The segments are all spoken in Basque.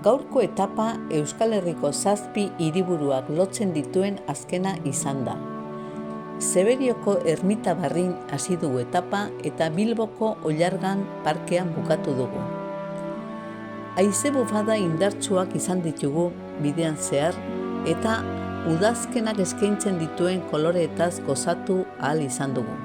Gaurko etapa Euskal Herriko 7 hiriburuak lotzen dituen azkena izan da. Zeberioko ermita barrin hasi dugu etapa eta Bilboko Ollargan parkean bukatu dugu. Haize bufada indartsuak izan ditugu bidean zehar eta udazkenak eskaintzen dituen koloreetaz gozatu ahal izan dugu.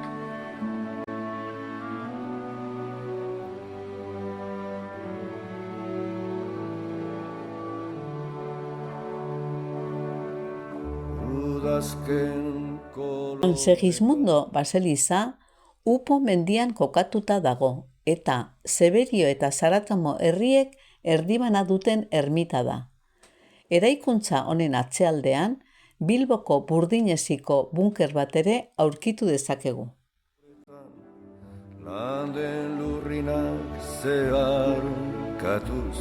San Segismundo baseliza Upo mendian kokatuta dago eta Zeberio eta Zaratamo herriek erdibana duten ermita da. Eraikuntza honen atzealdean Bilboko Burdineziko bunker bat ere aurkitu dezakegu. Landen lurrinak zeharkatuz,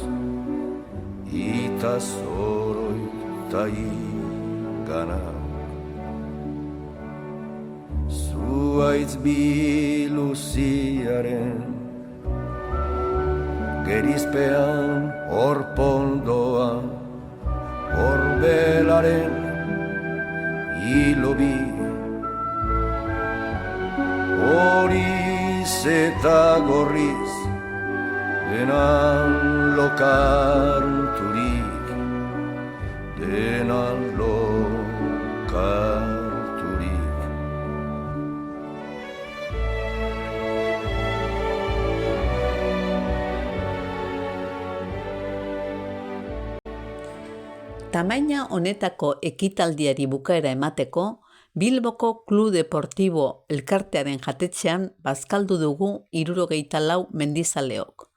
ita zoroita iganak. Zuaitz biluziaren gerizpean orpondoa, orbelaren hilobi, horiz eta gorriz denan lokarturik, denan lokarturik. Tamaina honetako ekitaldiari bukaera emateko, Bilboko Club Deportibo elkartearen jatetxean bazkaldu dugu 74 mendizaleok.